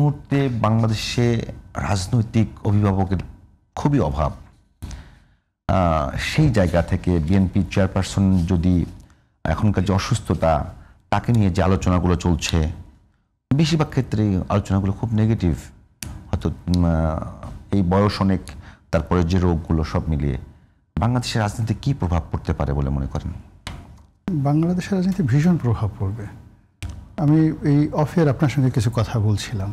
মুহূর্তে বাংলাদেশে রাজনৈতিক অভিভাবকের খুবই অভাব। সেই জায়গা থেকে বিএনপি চেয়ারপারসন যদি এখনকার যে অসুস্থতা তাকে নিয়ে যে আলোচনাগুলো চলছে, বেশিরভাগ ক্ষেত্রে আলোচনাগুলো খুব নেগেটিভ, হয়তো এই বয়স অনেক, তারপরে যে রোগগুলো সব মিলিয়ে বাংলাদেশের রাজনীতিতে কি প্রভাব পড়তে পারে বলে মনে করেন? বাংলাদেশের রাজনীতি ভীষণ প্রভাব পড়বে। আমি এই অফের আপনার সঙ্গে কিছু কথা বলছিলাম,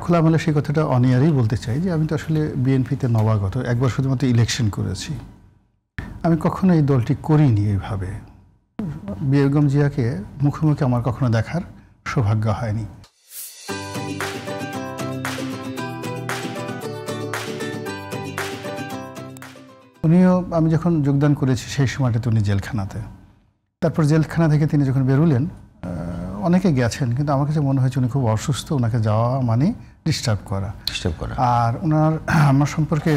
খোলামেলা সেই কথাটা অনিয়ারই বলতে চাই যে আমি তো আসলে বিএনপিতে নবাগত, একবার শুধুমাত্র ইলেকশন করেছি। আমি কখনো এই দলটি করিনি এইভাবে। বেগম জিয়াকে মুখোমুখি আমার কখনো দেখার সৌভাগ্য হয়নি। উনিও, আমি যখন যোগদান করেছি সেই সময়টাতে উনি জেলখানাতে, তারপর জেলখানা থেকে তিনি যখন বেরোলেন, অনেকে গেছেন, কিন্তু আমার কাছে মনে হয়েছে উনি খুব অসুস্থ, ওনাকে যাওয়া মানে ডিস্টার্ব করা। আর ওনার আমার সম্পর্কে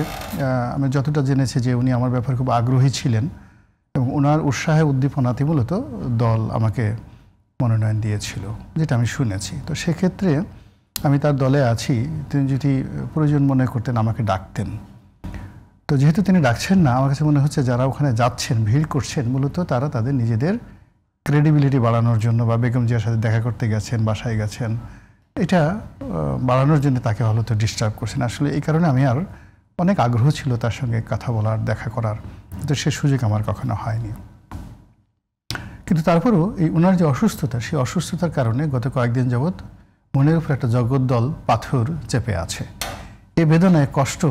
আমি যতটা জেনেছি যে উনি আমার ব্যাপারে খুব আগ্রহী ছিলেন এবং ওনার উৎসাহে উদ্দীপনাতে মূলত দল আমাকে মনোনয়ন দিয়েছিল, যেটা আমি শুনেছি। তো সেক্ষেত্রে আমি তার দলে আছি, তিনি যদি প্রয়োজন মনে করতেন আমাকে ডাকতেন। তো যেহেতু তিনি ডাকছেন না, আমার কাছে মনে হচ্ছে যারা ওখানে যাচ্ছেন, ভিড় করছেন, মূলত তারা তাদের নিজেদের ক্রেডিবিলিটি বাড়ানোর জন্য বা বেগম জিয়ার সাথে দেখা করতে গেছেন, বাসায় গেছেন, এটা বাড়ানোর জন্য তাকে হয়তো ডিস্টার্ব করছেন। আসলে এই কারণে আমি আর অনেক আগ্রহ ছিল তার সঙ্গে কথা বলার, দেখা করার, কিন্তু সে সুযোগ আমার কখনো হয়নি। কিন্তু তারপরেও এই ওনার যে অসুস্থতা, সেই অসুস্থতার কারণে গত কয়েকদিন যাবৎ মনের উপর একটা জগদ্দল পাথর চেপে আছে। এই বেদনায় কষ্ট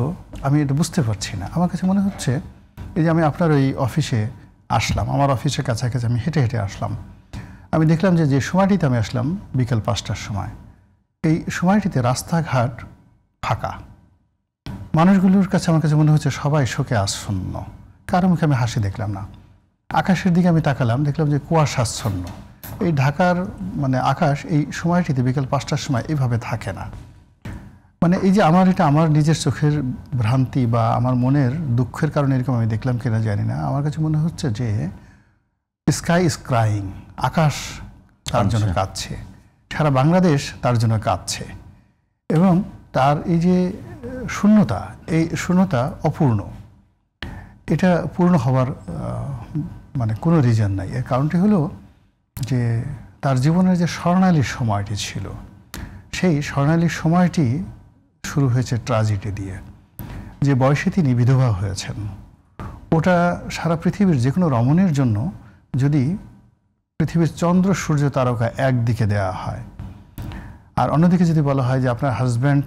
আমি এটা বুঝতে পারছি না। আমার কাছে মনে হচ্ছে এই যে আমি আপনার ওই অফিসে আসলাম, আমার অফিসের কাছাকাছি আমি হেঁটে হেঁটে আসলাম, আমি দেখলাম যে সময়টিতে আমি আসলাম বিকেল 5টার সময়, এই সময়টিতে রাস্তাঘাট ফাঁকা। মানুষগুলোর কাছে আমার কাছে মনে হচ্ছে সবাই শোকে আচ্ছন্ন, কারো মুখে আমি হাসি দেখলাম না। আকাশের দিকে আমি তাকালাম, দেখলাম যে কুয়াশাচ্ছন্ন। এই ঢাকার মানে আকাশ এই সময়টিতে বিকেল 5টার সময় এইভাবে থাকে না। মানে এই যে এটা আমার নিজের চোখের ভ্রান্তি বা আমার মনের দুঃখের কারণে এরকম আমি দেখলাম কিনা জানি না। আমার কাছে মনে হচ্ছে যে স্কাই ইজ ক্রাইং, আকাশ তার জন্য কাঁদছে, সারা বাংলাদেশ তার জন্য কাঁদছে, এবং তার এই যে শূন্যতা, এই শূন্যতা অপূর্ণ, এটা পূর্ণ হওয়ার মানে কোনো রিজন নাই। এর কারণটি হলো যে তার জীবনের যে স্বর্ণালীর সময়টি ছিল, সেই স্বর্ণালীর সময়টি শুরু হয়েছে ট্র্যাজেডি দিয়ে। যে বয়সে তিনি বিধবা হয়েছেন, ওটা সারা পৃথিবীর যে কোনো রমণীর জন্য, যদি পৃথিবীর চন্দ্র সূর্য তারকা একদিকে দেওয়া হয় আর অন্যদিকে যদি বলা হয় যে আপনার হাজব্যান্ড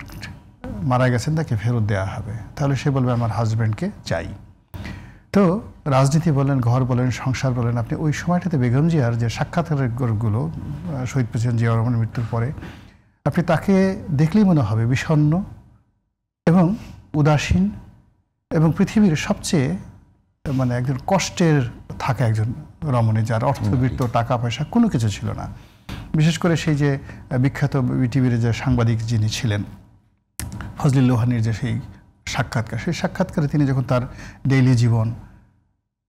মারা গেছেন, তাকে ফেরত দেওয়া হবে, তাহলে সে বলবে আমার হাজব্যান্ডকে চাই। তো রাজনীতি বলেন, ঘর বলেন, সংসার বলেন, আপনি ওই সময়টাতে বেগম জিয়ার যে সাক্ষাৎকারগুলো শহীদ প্রেসিডেন্ট জিয়া রহমানের মৃত্যুর পরে, আপনি তাকে দেখলেই মনে হবে বিষণ্ণ এবং উদাসীন এবং পৃথিবীর সবচেয়ে মানে একজন কষ্টের থাকা একজন রমণী, যার অর্থবিত্ত, টাকা পয়সা কোনো কিছু ছিল না। বিশেষ করে সেই যে বিখ্যাত বিটিভির যে সাংবাদিক যিনি ছিলেন ফজলিল লোহানীর যে সেই সাক্ষাৎকার, সেই সাক্ষাৎকারে তিনি যখন তার ডেইলি জীবন,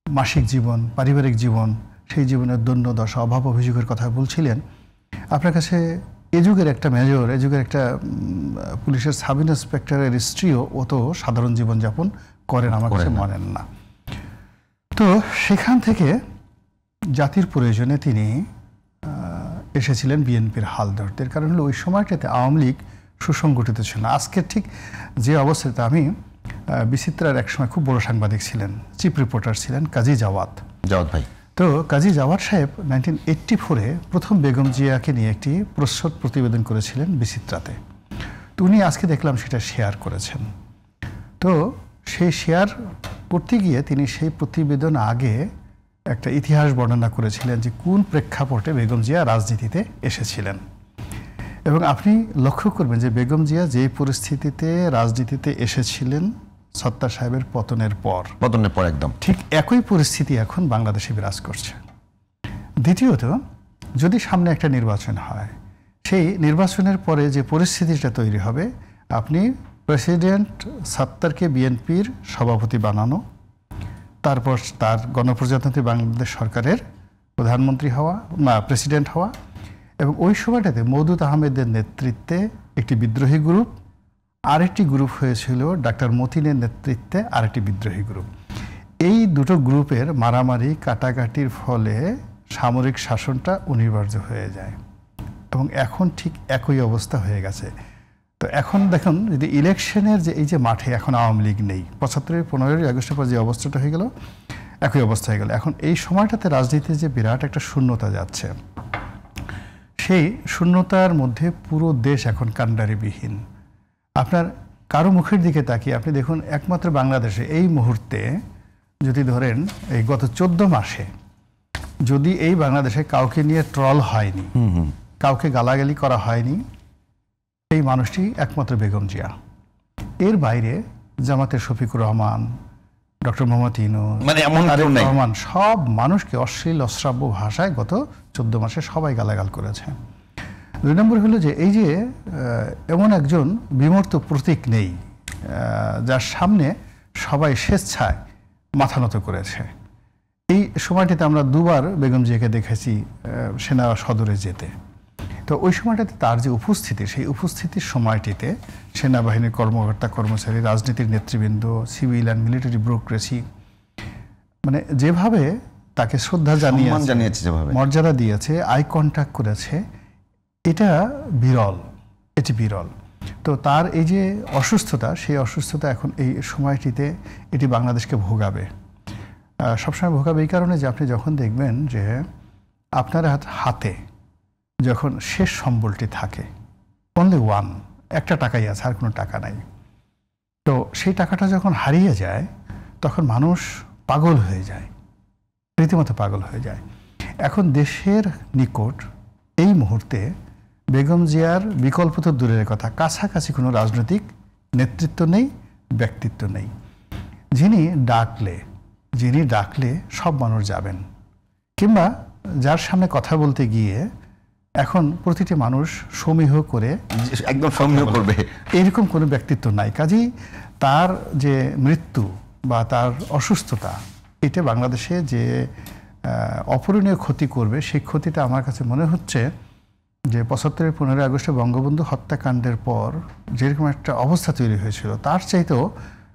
মাসিক জীবন, পারিবারিক জীবন, সেই জীবনের দৈন্য দশা, অভাব অভিযোগের কথা বলছিলেন, আপনার কাছে এ যুগের একটা মেজর, এ যুগের একটা পুলিশের সাব ইন্সপেক্টরের স্ত্রীও অত সাধারণ জীবনযাপন করেন আমার কাছে মনে না। তো সেখান থেকে জাতির প্রয়োজনে তিনি এসেছিলেন বিএনপির হাল ধরতে। কারণ হলো ওই সময়টাতে আওয়ামী লীগ সুসংগঠিত ছিল না। আজকের ঠিক যে অবস্থাতে, আমি বিচিত্রার একসময় খুব বড় সাংবাদিক ছিলেন, চিফ রিপোর্টার ছিলেন কাজী জাওয়াত ভাই। তো কাজী জাওয়াত সাহেব 1984-এ প্রথম বেগম জিয়াকে নিয়ে একটি প্রচ্ছদ প্রতিবেদন করেছিলেন বিচিত্রাতে। তো উনি আজকে দেখলাম সেটা শেয়ার করেছেন। তো সেই শেয়ার করতে গিয়ে তিনি সেই প্রতিবেদন আগে একটা ইতিহাস বর্ণনা করেছিলেন যে কোন প্রেক্ষাপটে বেগম জিয়া রাজনীতিতে এসেছিলেন। এবং আপনি লক্ষ্য করবেন যে বেগম জিয়া যে পরিস্থিতিতে রাজনীতিতে এসেছিলেন সত্তার সাহেবের পতনের পর একদম ঠিক একই পরিস্থিতি এখন বাংলাদেশে বিরাজ করছে। দ্বিতীয়ত, যদি সামনে একটা নির্বাচন হয়, সেই নির্বাচনের পরে যে পরিস্থিতিটা তৈরি হবে, আপনি প্রেসিডেন্ট সত্তারকে বিএনপির সভাপতি বানানো, তারপর তার গণপ্রজাতন্ত্রী বাংলাদেশ সরকারের প্রধানমন্ত্রী হওয়া বা প্রেসিডেন্ট হওয়া, এবং ওই সময়টাতে মওদুদ আহমেদের নেতৃত্বে একটি বিদ্রোহী গ্রুপ, আরেকটি গ্রুপ হয়েছিল ডাক্তার মতিনের নেতৃত্বে আরেকটি বিদ্রোহী গ্রুপ। এই দুটো গ্রুপের মারামারি কাটাকাটির ফলে সামরিক শাসনটা অনিবার্য হয়ে যায় এবং এখন ঠিক একই অবস্থা হয়ে গেছে। তো এখন দেখুন যদি ইলেকশনের যে এই যে মাঠে এখন আওয়ামী লীগ নেই, 75-এর 15ই আগস্টের পর যে অবস্থাটা হয়ে গেল একই অবস্থা হয়ে গেল। এখন এই সময়টাতে রাজনীতিতে যে বিরাট একটা শূন্যতা যাচ্ছে, সেই শূন্যতার মধ্যে পুরো দেশ এখন কাণ্ডারিবিহীন। আপনার কারো মুখের দিকে তাকিয়ে আপনি দেখুন, একমাত্র বাংলাদেশে এই মুহূর্তে যদি ধরেন এই গত 14 মাসে যদি এই বাংলাদেশে কাউকে নিয়ে ট্রল হয়নি, কাউকে গালাগালি করা হয়নি, এই মানুষটি একমাত্র বেগম জিয়া। এর বাইরে জামাতের শফিকুর রহমান, ডক্টর মোহাম্মদ ইউনূস, মানে এমন কেউ নাই, রহমান সব মানুষকে অশ্লীল অশ্রাব্য ভাষায় গত 14 মাসে সবাই গালাগাল করেছে। 2 নম্বর হলো যে এই যে এমন একজন বিমূর্ত প্রতীক নেই যার সামনে সবাই স্বেচ্ছায় মাথা নত করেছে। এই সময়টিতে আমরা 2বার বেগম জিয়াকে দেখেছি সেনা সদরে যেতে। তো ওই সময়টাতে তার যে উপস্থিতি, সেই উপস্থিতির সময়টিতে সেনাবাহিনীর কর্মকর্তা কর্মচারী, রাজনীতির নেতৃবৃন্দ, সিভিল অ্যান্ড মিলিটারি ব্যুরোক্রেসি মানে যেভাবে তাকে শ্রদ্ধা জানিয়েছে, যেভাবে মর্যাদা দিয়েছে, আই কন্ট্যাক্ট করেছে, এটা বিরল, এটি বিরল। তো তার এই যে অসুস্থতা, সেই অসুস্থতা এখন এই সময়টিতে এটি বাংলাদেশকে ভোগাবে, সবসময় ভোগাবে। এই কারণে যে আপনি যখন দেখবেন যে আপনার হাতে যখন শেষ সম্বলটি থাকে, অনলি ওয়ান, একটা টাকাই আছে, আর কোনো টাকা নাই, তো সেই টাকাটা যখন হারিয়ে যায় তখন মানুষ পাগল হয়ে যায়, রীতিমতো পাগল হয়ে যায়। এখন দেশের নিকট এই মুহূর্তে বেগম জিয়ার বিকল্প তো দূরের কথা, কাছাকাছি কোনো রাজনৈতিক নেতৃত্ব নেই, ব্যক্তিত্ব নেই। যিনি ডাকলে সব মানুষ যাবেন, কিংবা যার সামনে কথা বলতে গিয়ে এখন প্রতিটি মানুষ সমীহ করে একদম সমীহ করবে, এরকম কোনো ব্যক্তিত্ব নাই। কাজেই তার যে মৃত্যু বা তার অসুস্থতা, এটা বাংলাদেশে যে অপূরণীয় ক্ষতি করবে, সেই ক্ষতিটা আমার কাছে মনে হচ্ছে যে 75-এর 15ই আগস্টে বঙ্গবন্ধু হত্যাকাণ্ডের পর যেরকম একটা অবস্থা তৈরি হয়েছিল, তার চাইতেও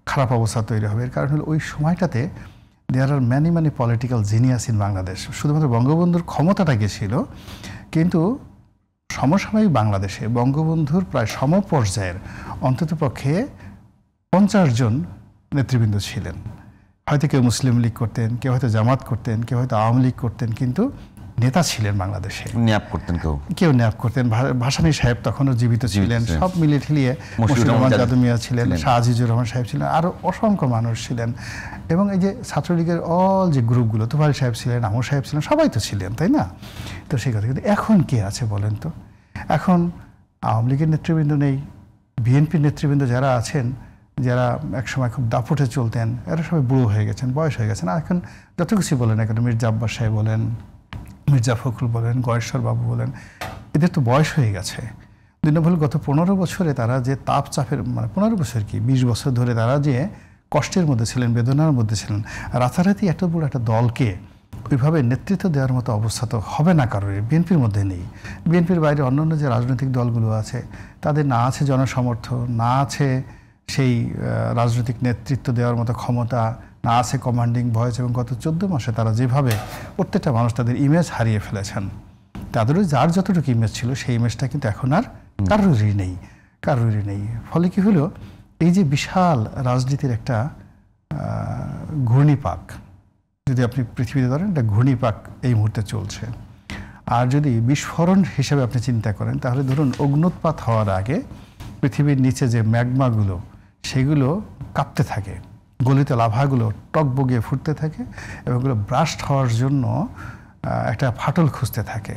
খারাপ অবস্থা তৈরি হবে। এর কারণ হলো ওই সময়টাতে there are many political genius in Bangladesh. শুধুমাত্র বঙ্গবন্ধুর ক্ষমতাটা গেছিল, কিন্তু সমসাময়িক বাংলাদেশে বঙ্গবন্ধুর প্রায় সমপর্যায়ের অন্ততপক্ষে 50 জন নেতৃবৃন্দ ছিলেন। হয়তো কেউ মুসলিম লীগ করতেন, কেউ হয়তো জামাত করতেন, কেউ হয়তো আওয়ামী লীগ করতেন, কিন্তু নেতা ছিলেন বাংলাদেশে। ন্যাপ করতেন, কেউ ন্যাপ করতেন। ভাসানী সাহেব তখনও জীবিত ছিলেন। সব মিলিয়ে ঠেলিয়ে মুশফিকুর রহমান জাদু মিয়া ছিলেন, শাহ আজিজুর রহমান সাহেব ছিলেন, আরও অসংখ্য মানুষ ছিলেন। এবং এই যে ছাত্রলীগের অল যে গ্রুপগুলো, তোফায়েল সাহেব ছিলেন, আমর সাহেব ছিলেন, সবাই তো ছিলেন, তাই না? তো সেই কথা। কিন্তু এখন কে আছে বলেন তো? এখন আওয়ামী লীগের নেতৃবৃন্দ নেই, বিএনপির নেতৃবৃন্দ যারা আছেন, যারা একসময় খুব দাপটে চলতেন, এরা সবাই বুড়ো হয়ে গেছেন, বয়স হয়ে গেছেন। এখন যত কিছু বলেন, এখন মির্জা আব্বাস সাহেব বলেন, মির্জা ফখরুল বলেন, গয়েশ্বর বাবু বলেন, এদের তো বয়স হয়ে গেছে। দুই নম্বর গত 15 বছরে তারা যে চাপের, মানে 15 বছর কি 20 বছর ধরে তারা যে কষ্টের মধ্যে ছিলেন, বেদনার মধ্যে ছিলেন, রাতারাতি এত বড় একটা দলকে ওইভাবে নেতৃত্ব দেওয়ার মতো অবস্থা তো হবে না কারোর, বিএনপির মধ্যে নেই। বিএনপির বাইরে অন্যান্য যে রাজনৈতিক দলগুলো আছে, তাদের না আছে জনসমর্থন, না আছে সেই রাজনৈতিক নেতৃত্ব দেওয়ার মতো ক্ষমতা, না আছে কমান্ডিং ভয়েস। এবং গত 14 মাসে তারা যেভাবে প্রত্যেকটা মানুষ তাদের ইমেজ হারিয়ে ফেলেছেন, তাদেরও যার যতটুকু ইমেজ ছিল সেই ইমেজটা কিন্তু এখন আর কারোরই নেই। ফলে কি হলো, এই যে বিশাল রাজনীতির একটা ঘূর্ণিপাক, যদি আপনি পৃথিবীতে ধরেন, একটা ঘূর্ণিপাক এই মুহূর্তে চলছে। আর যদি বিস্ফোরণ হিসেবে আপনি চিন্তা করেন, তাহলে ধরুন অগ্নুৎপাত হওয়ার আগে পৃথিবীর নিচে যে ম্যাগমাগুলো, সেগুলো কাঁপতে থাকে, গলিত লাভাগুলো টকবগিয়ে ফুটতে থাকে, এবং এগুলো ব্রাস্ট হওয়ার জন্য একটা ফাটল খুঁজতে থাকে,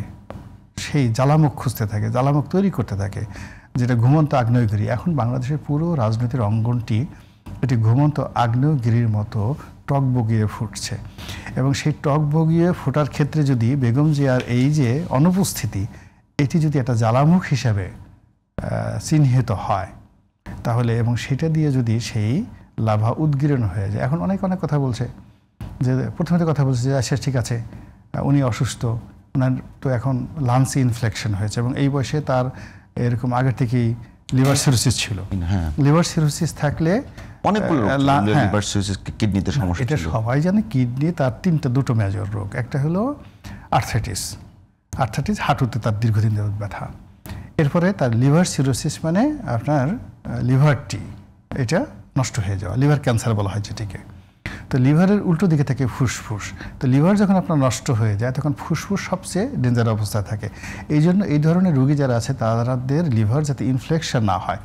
সেই জ্বালামুখ খুঁজতে থাকে, জ্বালামুখ তৈরি করতে থাকে, যেটা ঘুমন্ত আগ্নেয়গিরি। এখন বাংলাদেশের পুরো রাজনীতির অঙ্গনটি এটি ঘুমন্ত আগ্নেয়গিরির মতো টকবগিয়ে ফুটছে। এবং সেই টকবগিয়ে ফোটার ক্ষেত্রে যদি বেগম জিয়ার এই যে অনুপস্থিতি, এটি যদি একটা জ্বালামুখ হিসাবে চিহ্নিত হয়, তাহলে এবং সেটা দিয়ে যদি সেই লাভা উদ্গীরণ হয়ে যায়। এখন অনেক কথা বলছে, যে প্রথমে কথা বলছে যে আচ্ছা ঠিক আছে, উনি অসুস্থ, ওনার তো এখন লাংসে ইনফ্লেকশন হয়েছে এবং এই বয়সে তার এরকম আগে থেকেই লিভার সিরোসিস ছিল। হ্যাঁ, লিভার সিরোসিস থাকলে অনেকগুলো হ্যাঁ, লিভার সিরোসিস, কিডনিতে সমস্যা এটা ছিল। সবাই জানে কিডনি তার দুটো মেজর রোগ। একটা হলো আর্থ্রাইটিস, হাঁটুতে তার দীর্ঘদিন যাবত ব্যথা। এরপরে তার লিভার সিরোসিস মানে আপনার লিভারটি এটা নষ্ট হয়ে যাওয়া, লিভার ক্যান্সার বলা হয় যেটিকে। তো লিভারের উল্টো দিকে থাকে ফুসফুস। তো লিভার যখন আপনার নষ্ট হয়ে যায় তখন ফুসফুস সবচেয়ে ডেঞ্জার অবস্থায় থাকে। এই জন্য এই ধরনের রোগী যারা আছে তাদের লিভার যাতে ইনফ্লেকশন না হয়,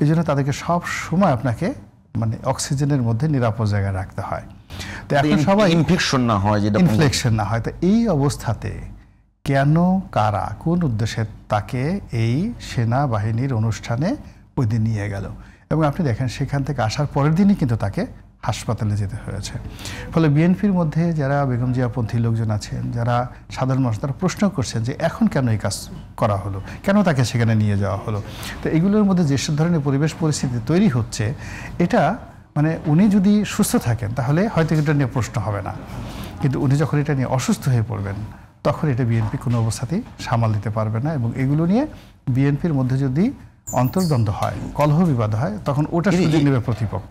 এই জন্য তাদেরকে সব সময় আপনাকে মানে অক্সিজেনের মধ্যে নিরাপদ জায়গায় রাখতে হয়। তো এখন সবাই ইনফেকশন না হয়, যেটা ইনফ্লেকশন না হয়। তো এই অবস্থাতে কেন, কারা, কোন উদ্দেশ্যে তাকে এই সেনাবাহিনীর অনুষ্ঠানে ওই দিন নিয়ে গেল? এবং আপনি দেখেন সেখান থেকে আসার পরের দিনই কিন্তু তাকে হাসপাতালে যেতে হয়েছে। ফলে বিএনপির মধ্যে যারা বেগম জিয়াপন্থী লোকজন আছেন, যারা সাধারণ মানুষ, তারা প্রশ্ন করছেন যে এখন কেন এই কাজ করা হলো, কেন তাকে সেখানে নিয়ে যাওয়া হলো। তো এগুলোর মধ্যে যে ধরনের পরিবেশ পরিস্থিতি তৈরি হচ্ছে, এটা মানে উনি যদি সুস্থ থাকেন তাহলে হয়তো এটা নিয়ে প্রশ্ন হবে না, কিন্তু উনি যখন এটা নিয়ে অসুস্থ হয়ে পড়বেন তখন এটা বিএনপি কোনো অবস্থাতেই সামাল দিতে পারবে না। এবং এগুলো নিয়ে বিএনপির মধ্যে যদি অন্তর্দ্বন্দ্ব হয়, কলহ বিবাদ হয়, তখন ওটা সুযোগ নেবে প্রতিপক্ষ।